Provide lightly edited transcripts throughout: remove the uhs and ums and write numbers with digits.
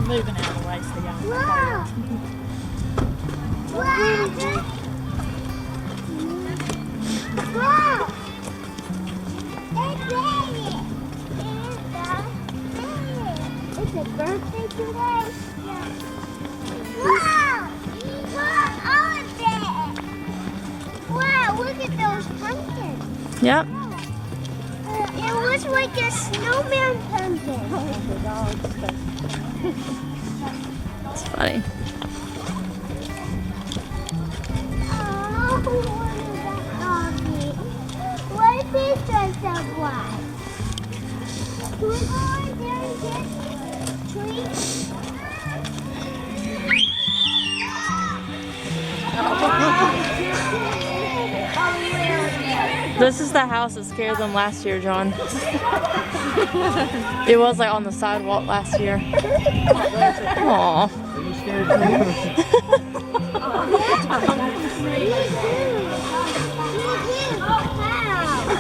moving out of the way so y'all can Wow! It's a birthday today? Yeah. Wow! Look, all of that! Wow, look at those pumpkins. Yep. It looks like a snowman pumpkin. It's funny. Oh, what is that doggy? What if it does that black? Oh, there's this tree. This is the house that scared them last year, John. It was like on the sidewalk last year. Aww. Are you scared too?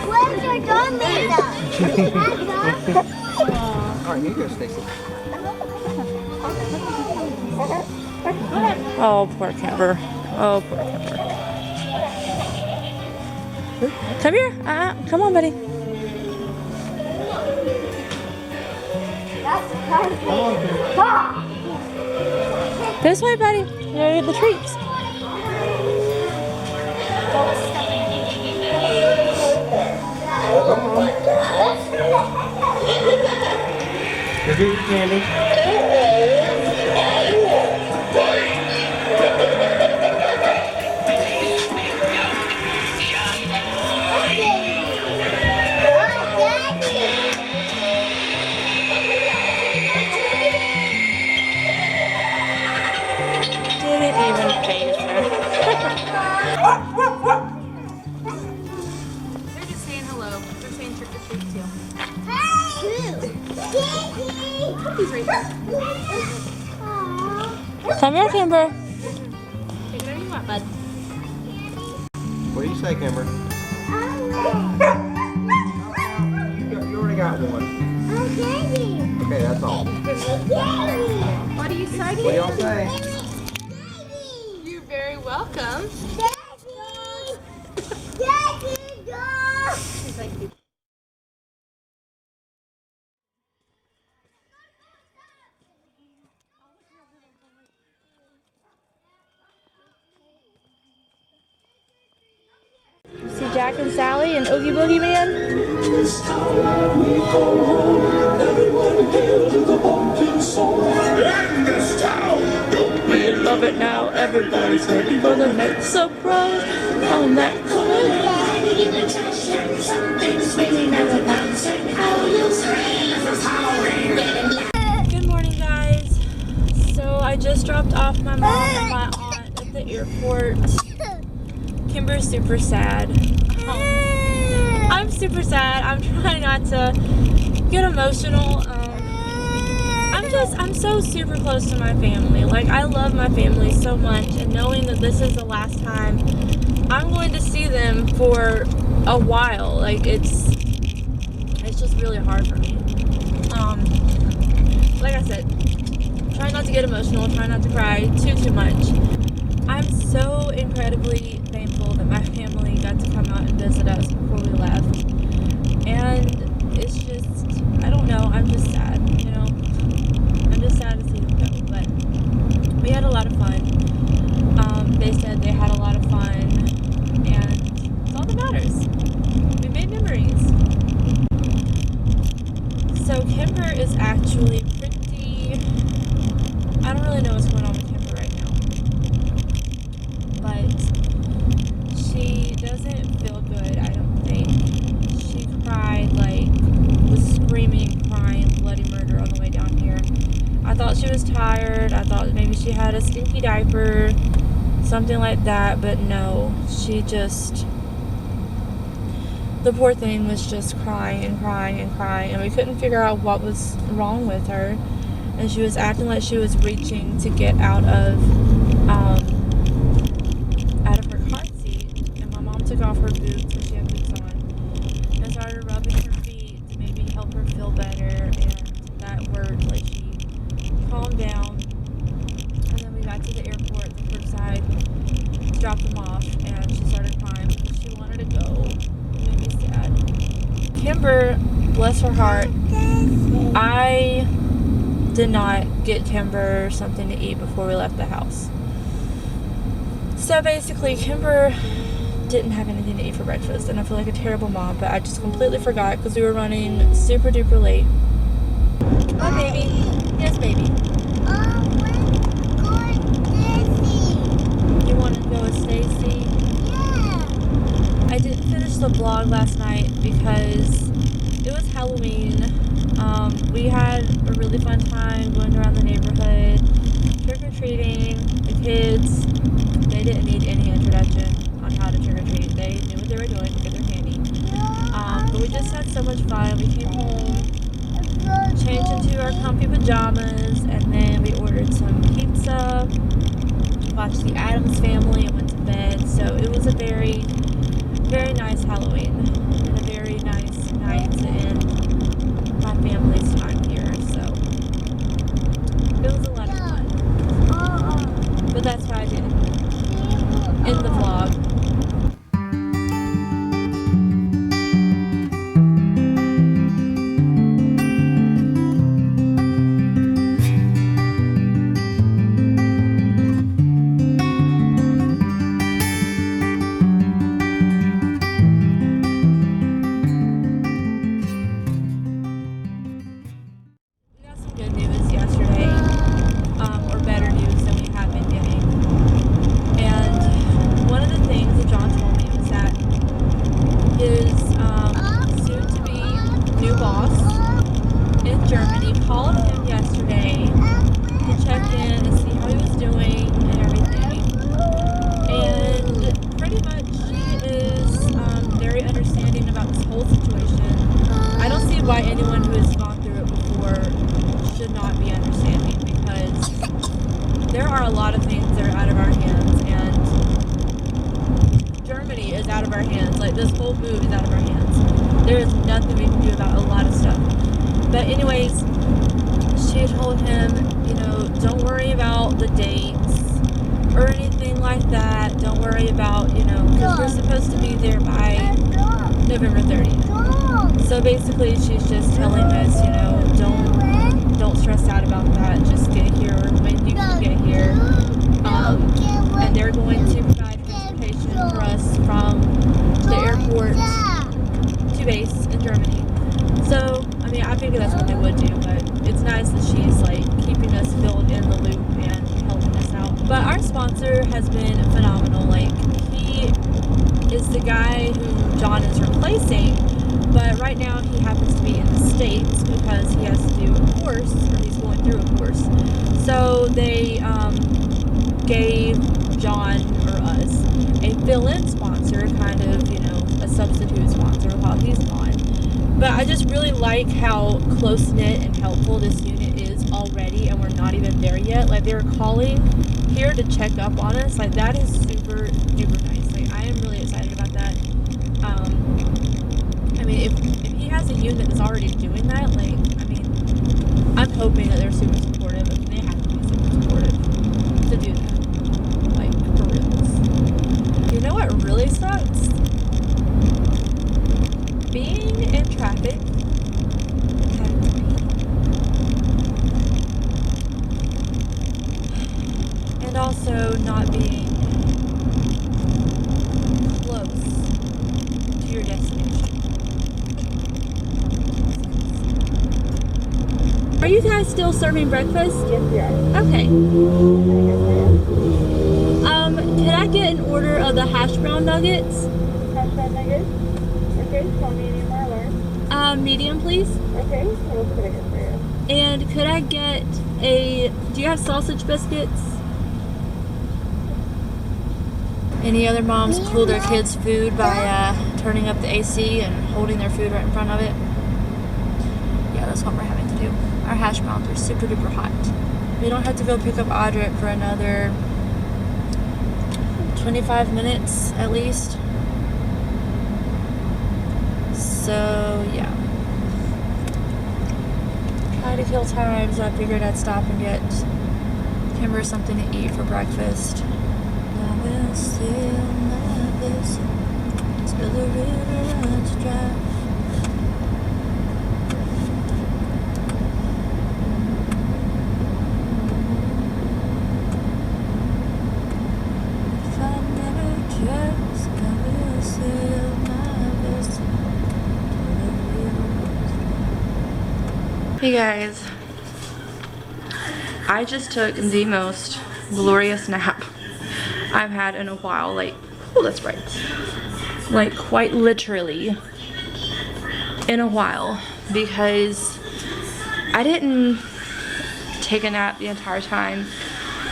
Where's your dog made of? Alright, here you go, Stacy. Oh, poor Kimber. Oh, poor Kimber. Come here. Come on, buddy. This way, buddy. You're the treats. Give me your candy. Didn't even phase her. They're just saying hello. They're saying trick or treat too. He's right there. Come here, Kimber. Take whatever you want, bud. What do you say, Kimber? You already got one. Okay, that's all. What do you say? What do y'all say? You're very welcome. She's like, see Jack and Sally and Oogie Boogie Man? We love it now. Everybody's ready for the next surprise on that. Good morning, guys. So I just dropped off my mom and my aunt at the airport. Kimber's super sad. I'm super sad. I'm trying not to get emotional. I'm so super close to my family. Like, I love my family so much, and knowing that this is the last time I'm going to see them for a while, like, it's just really hard for me. Like I said, try not to get emotional, try not to cry too much. I'm so incredibly thankful that my family got to come out and visit us before we left. And it's just, I don't know, I'm just sad, you know? I'm just sad to see them go, but we had a lot of fun. They said they had a lot of fun, and it's all that matters. We made memories. So Kimber is actually pretty, I don't really know what's going on with Kimber right now. But she doesn't feel good, I don't think. She cried, like, was screaming, crying, bloody murder on the way down here. I thought she was tired. I thought maybe she had a stinky diaper, something like that, but no. She just, the poor thing was just crying and crying and crying, and we couldn't figure out what was wrong with her. And she was acting like she was reaching to get out of her car seat, and my mom took off her boots when she had boots on and started rubbing her feet to maybe help her feel better, and that worked. Like, she calmed down, and then we got to the airport, the curbside, dropped them off, and she started crying because she wanted to go. It made me sad. Kimber, bless her heart, I did not get Kimber something to eat before we left the house. So basically, Kimber didn't have anything to eat for breakfast, and I feel like a terrible mom, but I just completely forgot because we were running super duper late. Oh, baby. Yes, baby. You want to go with Stacy? Yeah. I didn't finish the vlog last night because it was Halloween. We had a really fun time going around the neighborhood, trick-or-treating. The kids, they didn't need any introduction on how to trick-or-treat. They knew what they were doing because they're handy. But we just had so much fun. We came home, changed into our comfy pajamas, and then we ordered some pizza, watched the Addams Family, and went to bed. So it was a very, very nice Halloween and a very nice night to end my family's time here. So it was a lot of fun. But that's why I didn't end the vlog. Good news yesterday, or better news than we have been getting. And one of the things that John told me was that his soon-to-be new boss in Germany called him yesterday to check in and see how he was doing and everything. And pretty much she is very understanding about this whole situation. I don't see why anyone who has gone through it before should not be understanding, because there are a lot of things that are out of our hands, and Germany is out of our hands. Like, this whole move is out of our hands. There is nothing we can do about a lot of stuff. But anyways, she told him, you know, don't worry about the dates or anything like that. Don't worry about, you know, because we're supposed to be there by November 30th. So basically, she's just telling us, you know, don't stress out about that. Just get here when you can get here. And they're going to provide transportation for us from the airport to base in Germany. So, I mean, I figured that's what they would do, but it's nice that she's, like, keeping us filled in the loop and helping us out. But our sponsor has been phenomenal. Like, he is the guy who John is replacing, but right now he happens to be in the States because he has to do a course, or he's going through a course. So they gave John, or us, a fill-in sponsor, kind of, you know, a substitute sponsor while he's gone. But I just really like how close-knit and helpful this unit is already, and we're not even there yet. Like, they're calling here to check up on us. Like, that is super duper nice. Like, I am really excited about that. I mean, if he has a unit that's already doing that, like, I mean, I'm hoping that they're super supportive, and they have to be super supportive to do that. Like, for reals. You know what really sucks? Being in traffic and having to pee. And also not being close to your destination. Are you guys still serving breakfast? Yes, we are. Okay. Can Could I get an order of the hash brown nuggets? hash brown nuggets? Okay, so medium or large? Medium, please. Okay, what else could I get for you? And could I get do you have sausage biscuits? Any other moms cool their kids' food by turning up the AC and holding their food right in front of it? Yeah, that's what we're having to do. Our hash browns are super duper hot. We don't have to go pick up Audric for another 25 minutes at least. So, yeah. Try trying to kill time, so I figured I'd stop and get Kimber something to eat for breakfast. I will sail my vessel till the river runs dry. If I never trust, I will sail my vessel till the river runs dry. Hey guys, I just took the most glorious nap I've had in a while. Like, oh, that's right. Like, quite literally in a while, because I didn't take a nap the entire time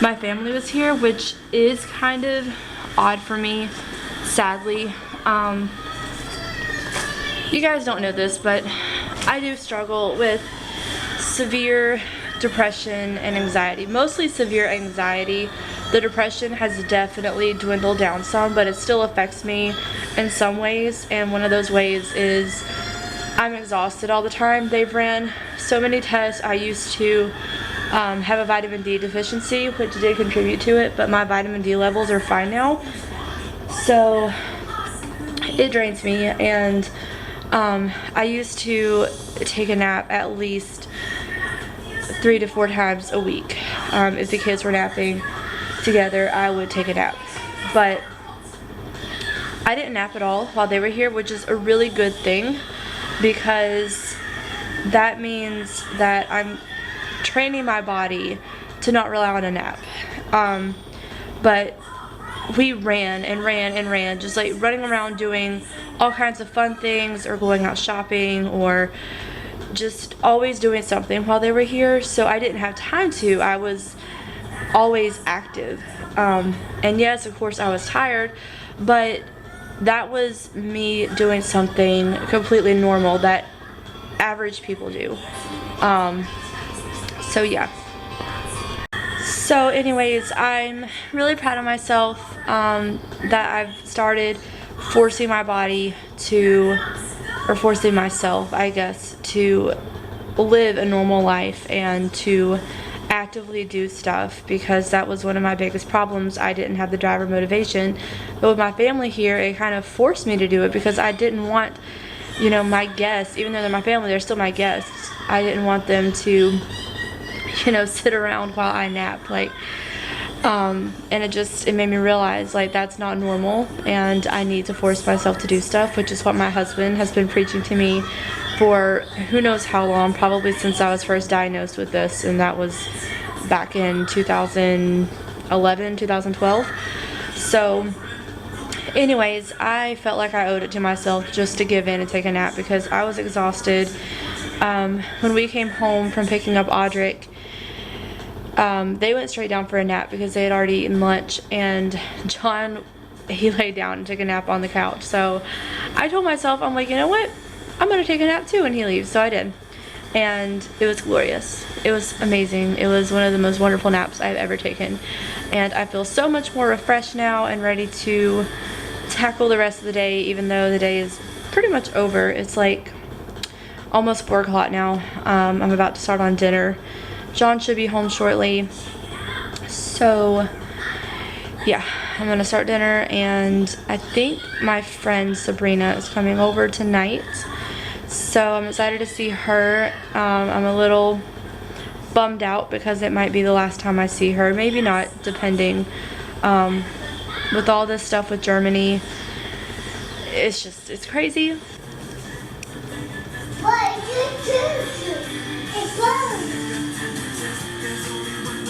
my family was here, which is kind of odd for me, sadly. You guys don't know this, but I do struggle with severe depression and anxiety, mostly severe anxiety. The depression has definitely dwindled down some, but it still affects me in some ways, and one of those ways is I'm exhausted all the time. They've ran so many tests. I used to have a vitamin D deficiency, which did contribute to it, but my vitamin D levels are fine now, so it drains me. And I used to take a nap at least 3 to 4 times a week. If the kids were napping together, I would take a nap, but I didn't nap at all while they were here, which is a really good thing, because that means that I'm training my body to not rely on a nap. But we ran and ran and ran, just like running around doing all kinds of fun things, or going out shopping, or just always doing something while they were here, so I didn't have time to. I was always active, and yes, of course I was tired, but that was me doing something completely normal that average people do. So yeah. So anyways, I'm really proud of myself that I've started forcing my body to, or forcing myself, I guess, to live a normal life and to actively do stuff, because that was one of my biggest problems. I didn't have the drive or motivation, but with my family here, it kind of forced me to do it, because I didn't want, you know, my guests, even though they're my family, they're still my guests, I didn't want them to, you know, sit around while I nap, like, and it made me realize, like, that's not normal, and I need to force myself to do stuff, which is what my husband has been preaching to me for who knows how long, probably since I was first diagnosed with this, and that was back in 2011, 2012. So anyways, I felt like I owed it to myself just to give in and take a nap, because I was exhausted. When we came home from picking up Audric, they went straight down for a nap because they had already eaten lunch, and John, he laid down and took a nap on the couch. So I told myself, I'm like, you know what, I'm gonna take a nap too when he leaves. So I did, and it was glorious. It was amazing. It was one of the most wonderful naps I've ever taken, and I feel so much more refreshed now and ready to tackle the rest of the day, even though the day is pretty much over. It's like almost 4 o'clock now. I'm about to start on dinner. John should be home shortly, so yeah, I'm gonna start dinner, and I think my friend Sabrina is coming over tonight, so I'm excited to see her. I'm a little bummed out because it might be the last time I see her, maybe not, depending. With all this stuff with Germany, it's crazy.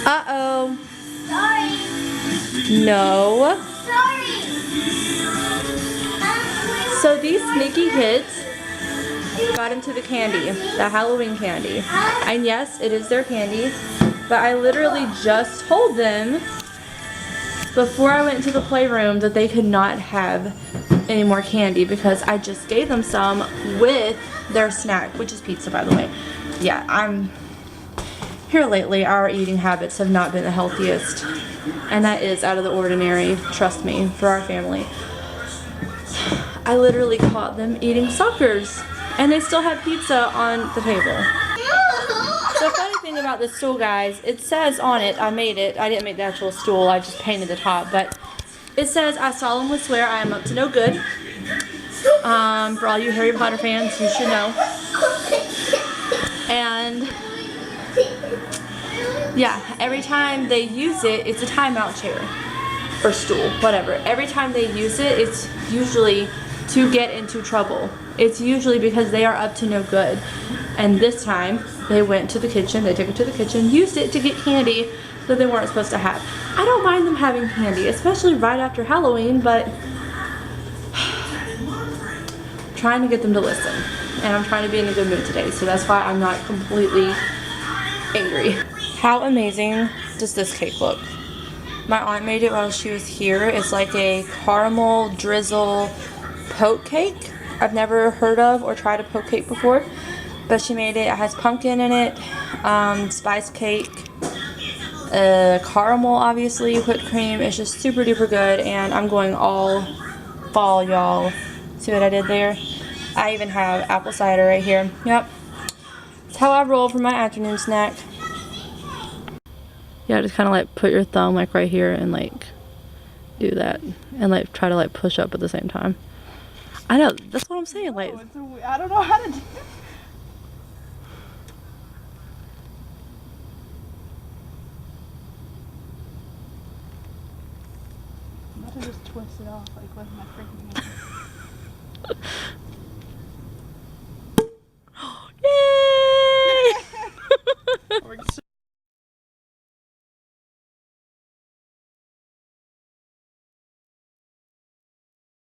Uh-oh. Sorry. No. Sorry. So these sneaky kids got into the candy, the Halloween candy. And yes, it is their candy, but I literally just told them before I went into the playroom that they could not have any more candy, because I just gave them some with their snack, which is pizza, by the way. Yeah, I'm here lately. Our eating habits have not been the healthiest, and that is out of the ordinary, trust me, for our family. I literally caught them eating suckers, and they still had pizza on the table. The funny thing about this stool, guys, it says on it, I made it. I didn't make the actual stool. I just painted the top, but it says, "I solemnly swear I am up to no good." For all you Harry Potter fans, you should know. And yeah, every time they use it, it's a timeout chair or stool, whatever. Every time they use it, it's usually to get into trouble. It's usually because they are up to no good. And this time, they went to the kitchen, they took it to the kitchen, used it to get candy that they weren't supposed to have. I don't mind them having candy, especially right after Halloween, but trying to get them to listen. And I'm trying to be in a good mood today, so that's why I'm not completely angry. How amazing does this cake look? My aunt made it while she was here. It's like a caramel drizzle poke cake. I've never heard of or tried a poke cake before, but she made it. It has pumpkin in it, spice cake, caramel, obviously, whipped cream. It's just super duper good, and I'm going all fall, y'all. See what I did there? I even have apple cider right here. Yep. That's how I roll for my afternoon snack. Yeah, just kind of like put your thumb like right here and like do that and like try to like push up at the same time. I know, that's what I'm saying. Like, I don't know how to do it. I'm about to just twist it off like with my freaking hand.